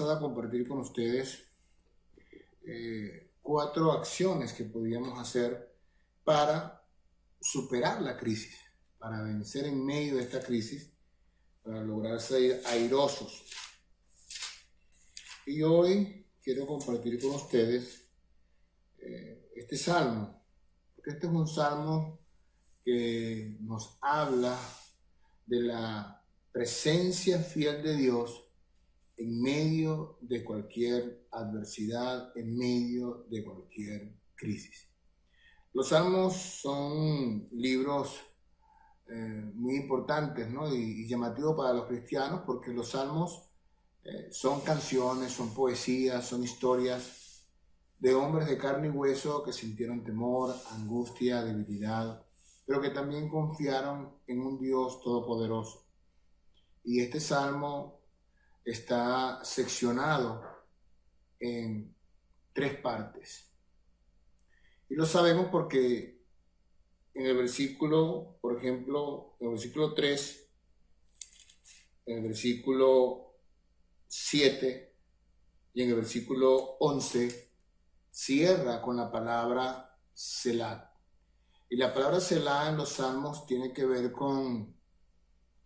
pasada compartir con ustedes 4 acciones que podíamos hacer para superar la crisis, para vencer en medio de esta crisis, para lograr ser airosos. Y hoy quiero compartir con ustedes este salmo, porque este es un salmo que nos habla de la presencia fiel de Dios en medio de cualquier adversidad, en medio de cualquier crisis. Los salmos son libros muy importantes, ¿no? y llamativos para los cristianos, porque los salmos son canciones, son poesías, son historias de hombres de carne y hueso que sintieron temor, angustia, debilidad, pero que también confiaron en un Dios todopoderoso. Y este salmo está seccionado en 3 partes. Y lo sabemos porque en el versículo, por ejemplo, en el versículo 3, en el versículo 7 y en el versículo 11, cierra con la palabra Selah. Y la palabra Selah en los salmos tiene que ver con,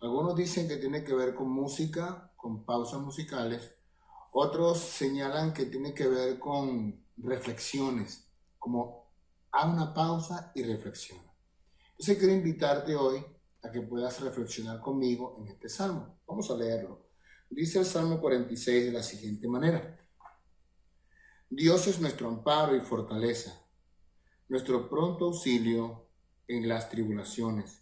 algunos dicen que tiene que ver con música, con pausas musicales. Otros señalan que tiene que ver con reflexiones, como haz una pausa y reflexiona. Entonces quiero invitarte hoy a que puedas reflexionar conmigo en este salmo. Vamos a leerlo. Dice el Salmo 46 de la siguiente manera: Dios es nuestro amparo y fortaleza, nuestro pronto auxilio en las tribulaciones.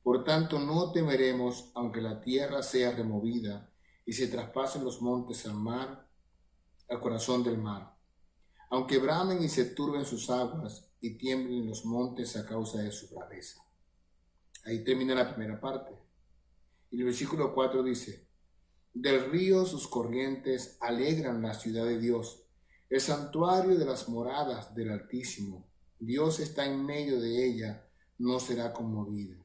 Por tanto, no temeremos, aunque la tierra sea removida y se traspasen los montes al corazón del mar. Aunque bramen y se turben sus aguas y tiemblen los montes a causa de su braveza. Ahí termina la primera parte. Y el versículo 4 dice: Del río sus corrientes alegran la ciudad de Dios, el santuario de las moradas del Altísimo. Dios está en medio de ella, no será conmovida.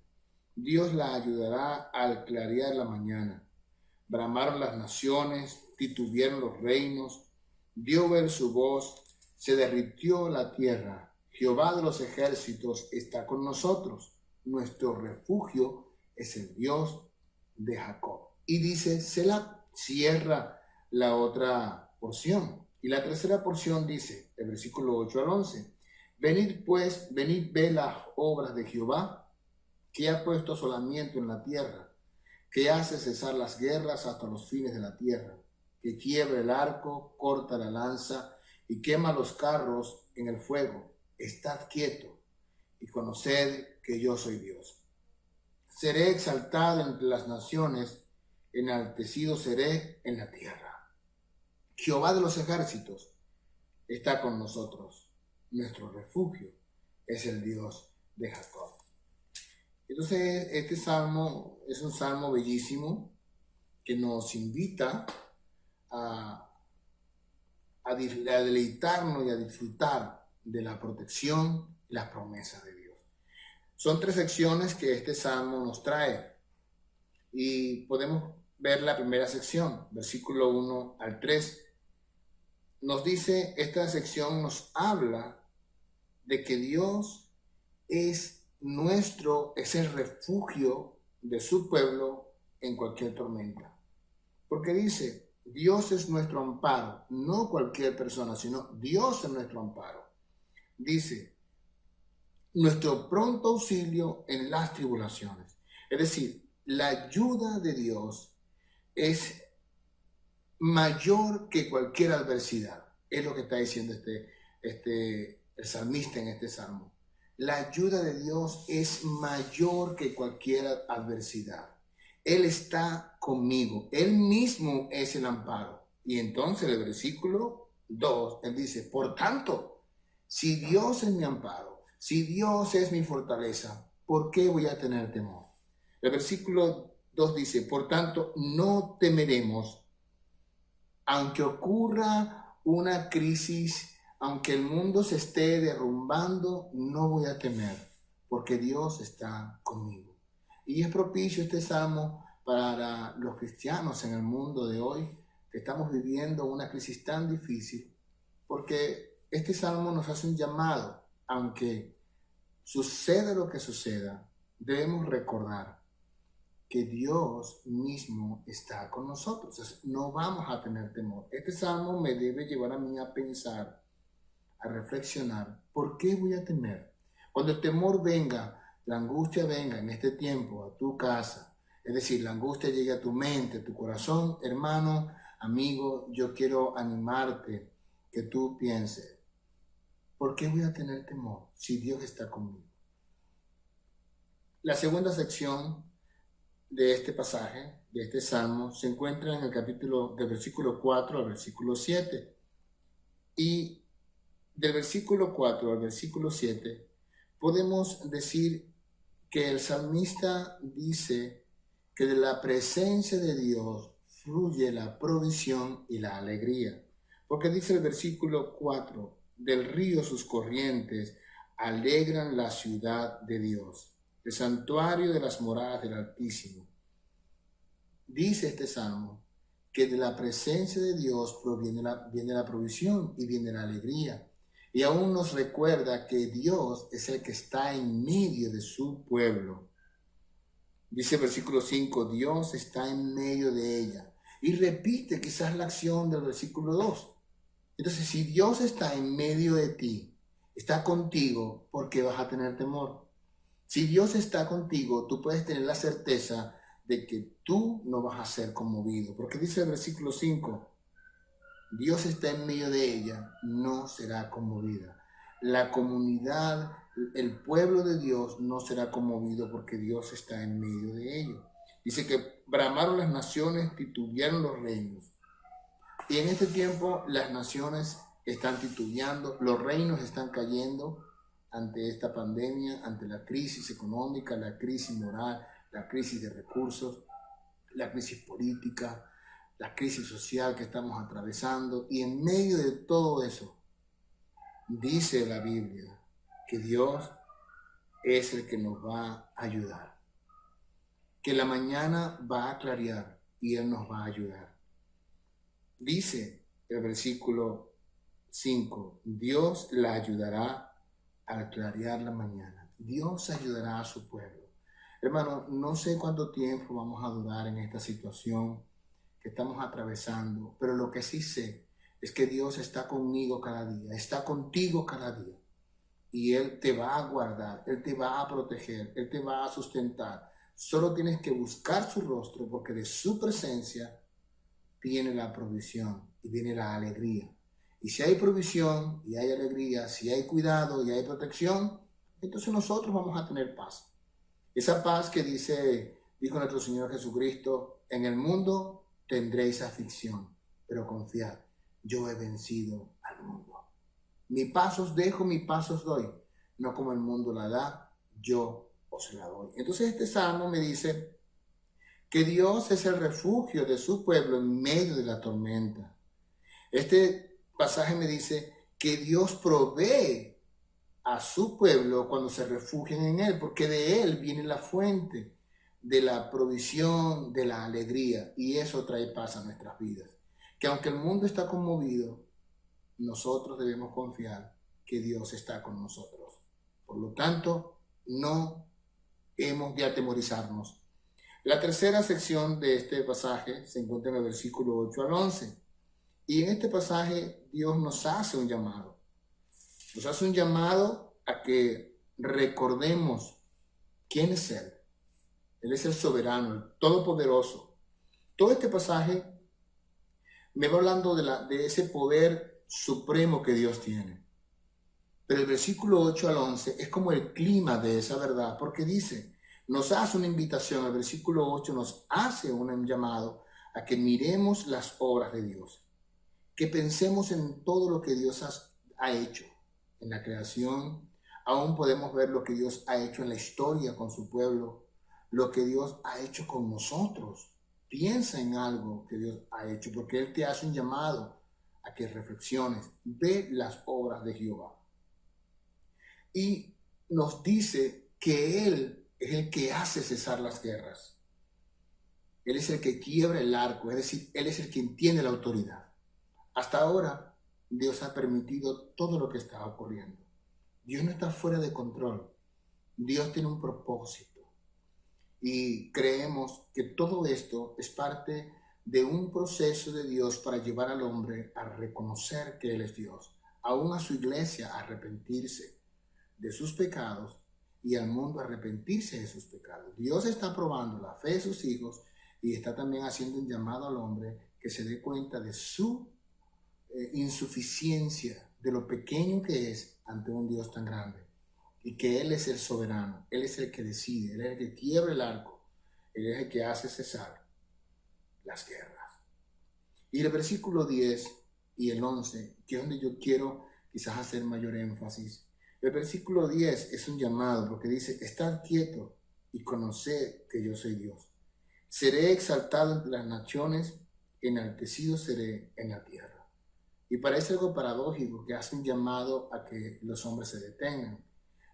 Dios la ayudará al clarear la mañana. Bramaron las naciones, titubearon los reinos, dio ver su voz, se derritió la tierra. Jehová de los ejércitos está con nosotros. Nuestro refugio es el Dios de Jacob. Y dice Selah, cierra la otra porción. Y la tercera porción dice, el versículo 8 al 11, venid pues, venid, ve las obras de Jehová, que ha puesto asolamiento en la tierra, que hace cesar las guerras hasta los fines de la tierra, que quiebra el arco, corta la lanza y quema los carros en el fuego. Estad quieto y conoced que yo soy Dios. Seré exaltado entre las naciones, enaltecido seré en la tierra. Jehová de los ejércitos está con nosotros. Nuestro refugio es el Dios de Jacob. Entonces, este salmo es un salmo bellísimo que nos invita a deleitarnos y a disfrutar de la protección y las promesas de Dios. Son 3 secciones que este salmo nos trae y podemos ver la primera sección, versículo 1 al 3. Nos dice, esta sección nos habla de que Dios es el refugio de su pueblo en cualquier tormenta. Porque dice, Dios es nuestro amparo, no cualquier persona, sino Dios es nuestro amparo. Dice, nuestro pronto auxilio en las tribulaciones. Es decir, la ayuda de Dios es mayor que cualquier adversidad. Es lo que está diciendo el salmista en este salmo. La ayuda de Dios es mayor que cualquier adversidad. Él está conmigo. Él mismo es el amparo. Y entonces el versículo 2, él dice, por tanto, si Dios es mi amparo, si Dios es mi fortaleza, ¿por qué voy a tener temor? El versículo 2 dice, por tanto, no temeremos, aunque ocurra una crisis, aunque el mundo se esté derrumbando, no voy a temer, porque Dios está conmigo. Y es propicio este salmo para los cristianos en el mundo de hoy estamos viviendo una crisis tan difícil, porque este salmo nos hace un llamado, aunque suceda lo que suceda, debemos recordar que Dios mismo está con nosotros. Entonces, no vamos a tener temor. Este salmo me debe llevar a mí a pensar, a reflexionar, ¿por qué voy a temer? Cuando el temor venga, la angustia venga en este tiempo a tu casa, es decir, la angustia llegue a tu mente, a tu corazón, hermano, amigo, yo quiero animarte que tú pienses, ¿por qué voy a tener temor si Dios está conmigo? La segunda sección de este pasaje, de este salmo, se encuentra en el capítulo del versículo 4 al versículo 7. Y del versículo 4 al versículo 7, podemos decir que el salmista dice que de la presencia de Dios fluye la provisión y la alegría. Porque dice el versículo 4, del río sus corrientes alegran la ciudad de Dios, el santuario de las moradas del Altísimo. Dice este salmo que de la presencia de Dios viene la provisión y viene la alegría. Y aún nos recuerda que Dios es el que está en medio de su pueblo. Dice el versículo 5, Dios está en medio de ella. Y repite quizás la acción del versículo 2. Entonces, si Dios está en medio de ti, está contigo, ¿por qué vas a tener temor? Si Dios está contigo, tú puedes tener la certeza de que tú no vas a ser conmovido. Porque dice el versículo 5, Dios está en medio de ella, no será conmovida. La comunidad, el pueblo de Dios no será conmovido porque Dios está en medio de ellos. Dice que bramaron las naciones, titubearon los reinos. Y en este tiempo las naciones están titubeando, los reinos están cayendo ante esta pandemia, ante la crisis económica, la crisis moral, la crisis de recursos, la crisis política, la crisis social que estamos atravesando. Y en medio de todo eso, dice la Biblia que Dios es el que nos va a ayudar, que la mañana va a clarear y Él nos va a ayudar. Dice el versículo 5, Dios la ayudará al clarear la mañana. Dios ayudará a su pueblo. Hermano, no sé cuánto tiempo vamos a durar en esta situación que estamos atravesando, pero lo que sí sé es que Dios está conmigo cada día, está contigo cada día. Y Él te va a guardar, Él te va a proteger, Él te va a sustentar. Solo tienes que buscar su rostro, porque de su presencia viene la provisión y viene la alegría. Y si hay provisión y hay alegría, si hay cuidado y hay protección, entonces nosotros vamos a tener paz. Esa paz que dijo nuestro Señor Jesucristo, en el mundo tendréis aflicción, pero confiad, yo he vencido al mundo. Mi paz os dejo, mi paz os doy. No como el mundo la da, yo os la doy. Entonces este salmo me dice que Dios es el refugio de su pueblo en medio de la tormenta. Este pasaje me dice que Dios provee a su pueblo cuando se refugian en Él, porque de Él viene la fuente de la provisión, de la alegría, y eso trae paz a nuestras vidas. Que aunque el mundo está conmovido, nosotros debemos confiar que Dios está con nosotros. Por lo tanto, no hemos de atemorizarnos. La tercera sección de este pasaje se encuentra en el versículo 8 al 11. Y en este pasaje Dios nos hace un llamado. Nos hace un llamado a que recordemos quién es Él. Él es el soberano, el todopoderoso. Todo este pasaje me va hablando de ese poder supremo que Dios tiene. Pero el versículo 8 al 11 es como el clima de esa verdad, porque dice, nos hace una invitación, el versículo 8 nos hace un llamado a que miremos las obras de Dios, que pensemos en todo lo que Dios ha hecho en la creación. Aún podemos ver lo que Dios ha hecho en la historia con su pueblo, lo que Dios ha hecho con nosotros. Piensa en algo que Dios ha hecho, porque Él te hace un llamado a que reflexiones, ve las obras de Jehová. Y nos dice que Él es el que hace cesar las guerras. Él es el que quiebra el arco, es decir, Él es el quien tiene la autoridad. Hasta ahora, Dios ha permitido todo lo que está ocurriendo. Dios no está fuera de control. Dios tiene un propósito. Y creemos que todo esto es parte de un proceso de Dios para llevar al hombre a reconocer que Él es Dios, aún a su iglesia a arrepentirse de sus pecados y al mundo a arrepentirse de sus pecados. Dios está probando la fe de sus hijos y está también haciendo un llamado al hombre que se dé cuenta de su insuficiencia, de lo pequeño que es ante un Dios tan grande, y que Él es el soberano, Él es el que decide, Él es el que quiebra el arco, Él es el que hace cesar las guerras. Y el versículo 10 y el 11, que es donde yo quiero quizás hacer mayor énfasis. El versículo 10 es un llamado porque dice: estad quieto y conoced que yo soy Dios. Seré exaltado entre las naciones, enaltecido seré en la tierra. Y parece algo paradójico que hace un llamado a que los hombres se detengan.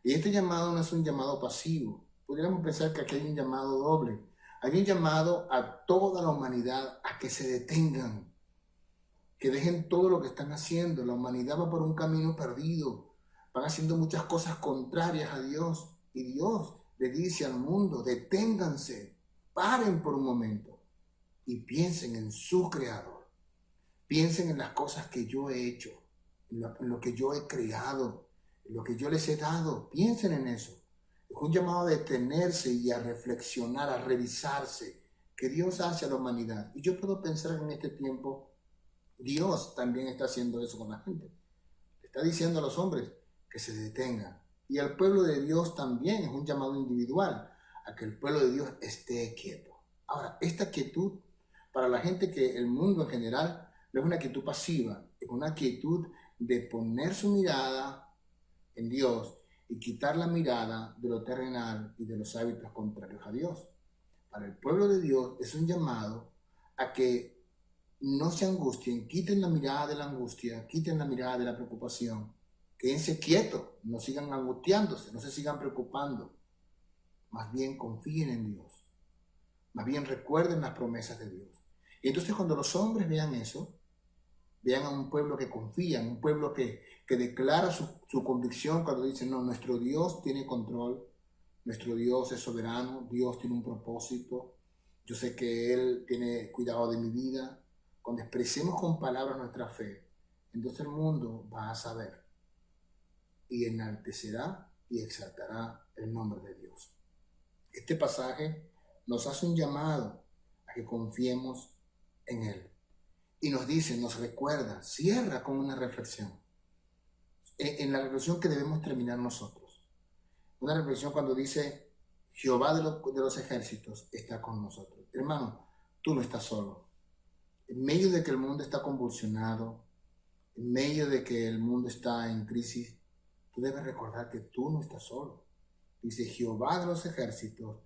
Y este llamado no es un llamado pasivo. Podríamos pensar que aquí hay un llamado doble. Hay un llamado a toda la humanidad a que se detengan, que dejen todo lo que están haciendo. La humanidad va por un camino perdido. Van haciendo muchas cosas contrarias a Dios. Y Dios le dice al mundo: deténganse, paren por un momento y piensen en su Creador. Piensen en las cosas que yo he hecho, en lo que yo he creado, en lo que yo les he dado. Piensen en eso. Es un llamado a detenerse y a reflexionar, a revisarse, que Dios hace a la humanidad. Y yo puedo pensar que en este tiempo Dios también está haciendo eso con la gente. Le está diciendo a los hombres que se detengan. Y al pueblo de Dios también es un llamado individual, a que el pueblo de Dios esté quieto. Ahora, esta quietud, para la gente que el mundo en general, no es una quietud pasiva, es una quietud de poner su mirada en Dios y quitar la mirada de lo terrenal y de los hábitos contrarios a Dios. Para el pueblo de Dios es un llamado a que no se angustien, quiten la mirada de la angustia, quiten la mirada de la preocupación, quédense quietos, no sigan angustiándose, no se sigan preocupando, más bien confíen en Dios, más bien recuerden las promesas de Dios. Y entonces cuando los hombres vean eso, vean a un pueblo que confía, un pueblo que declara su convicción cuando dicen: no, nuestro Dios tiene control, nuestro Dios es soberano, Dios tiene un propósito, yo sé que Él tiene cuidado de mi vida. Cuando expresemos con palabras nuestra fe, entonces el mundo va a saber y enaltecerá y exaltará el nombre de Dios. Este pasaje nos hace un llamado a que confiemos en Él. Y nos dice, nos recuerda, cierra con una reflexión. En la reflexión que debemos terminar nosotros. Una reflexión cuando dice: Jehová de los ejércitos está con nosotros. Hermano, tú no estás solo. En medio de que el mundo está convulsionado, en medio de que el mundo está en crisis, tú debes recordar que tú no estás solo. Dice: Jehová de los ejércitos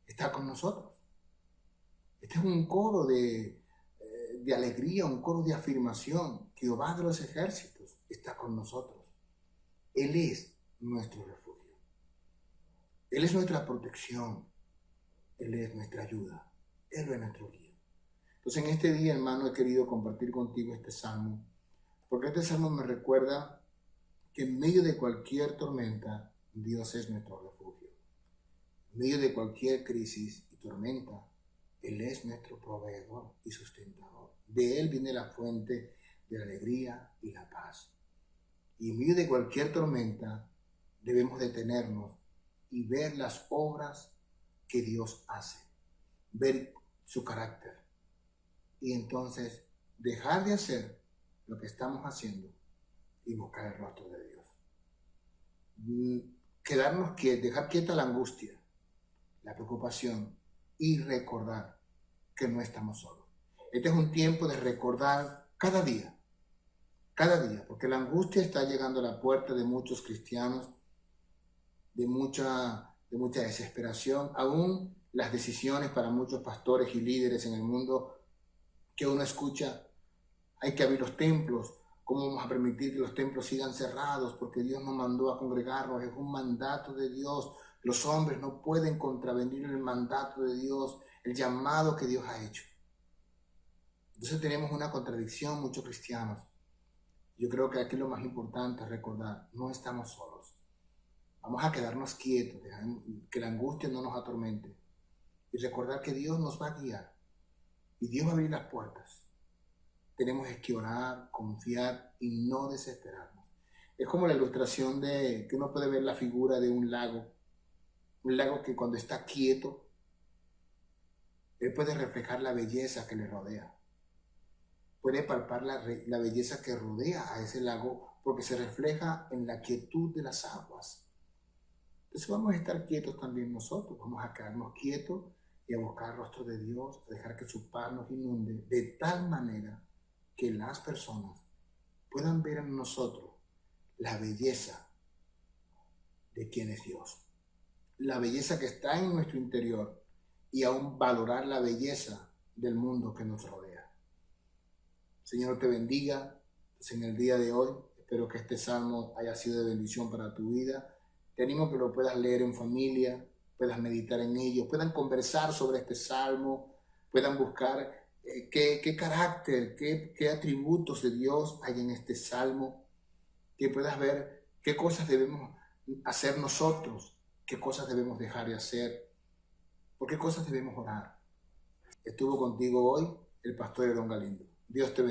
está con nosotros. Este es un coro de alegría, un coro de afirmación. Jehová de los ejércitos está con nosotros. Él es nuestro refugio. Él es nuestra protección. Él es nuestra ayuda. Él es nuestro guía. Entonces en este día, hermano, he querido compartir contigo este salmo, porque este salmo me recuerda que en medio de cualquier tormenta, Dios es nuestro refugio. En medio de cualquier crisis y tormenta, Él es nuestro proveedor y sustentador. De Él viene la fuente de la alegría y la paz. Y en medio de cualquier tormenta debemos detenernos y ver las obras que Dios hace, ver su carácter. Y entonces dejar de hacer lo que estamos haciendo y buscar el rostro de Dios. Quedarnos quietos, dejar quieta la angustia, la preocupación y recordar que no estamos solos. Este es un tiempo de recordar cada día, porque la angustia está llegando a la puerta de muchos cristianos, de mucha desesperación, aún las decisiones para muchos pastores y líderes en el mundo que uno escucha: hay que abrir los templos, ¿cómo vamos a permitir que los templos sigan cerrados? Porque Dios nos mandó a congregarnos, es un mandato de Dios, los hombres no pueden contravenir el mandato de Dios, el llamado que Dios ha hecho. Entonces tenemos una contradicción, muchos cristianos. Yo creo que aquí lo más importante es recordar, no estamos solos. Vamos a quedarnos quietos, que la angustia no nos atormente. Y recordar que Dios nos va a guiar. Y Dios va a abrir las puertas. Tenemos que orar, confiar y no desesperarnos. Es como la ilustración de que uno puede ver la figura de un lago que cuando está quieto, él puede reflejar la belleza que le rodea. Puede palpar la belleza que rodea a ese lago porque se refleja en la quietud de las aguas. Entonces vamos a estar quietos también nosotros, vamos a quedarnos quietos y a buscar el rostro de Dios, a dejar que su paz nos inunde de tal manera que las personas puedan ver en nosotros la belleza de quién es Dios, la belleza que está en nuestro interior y aún valorar la belleza del mundo que nos rodea. Señor te bendiga. Pues en el día de hoy espero que este salmo haya sido de bendición para tu vida. Te animo a que lo puedas leer en familia, puedas meditar en ello, puedan conversar sobre este salmo, puedan buscar qué carácter, qué atributos de Dios hay en este salmo, que puedas ver qué cosas debemos hacer nosotros, qué cosas debemos dejar de hacer, por qué cosas debemos orar. Estuvo contigo hoy el pastor Aaron Galindo. Dios te bendiga.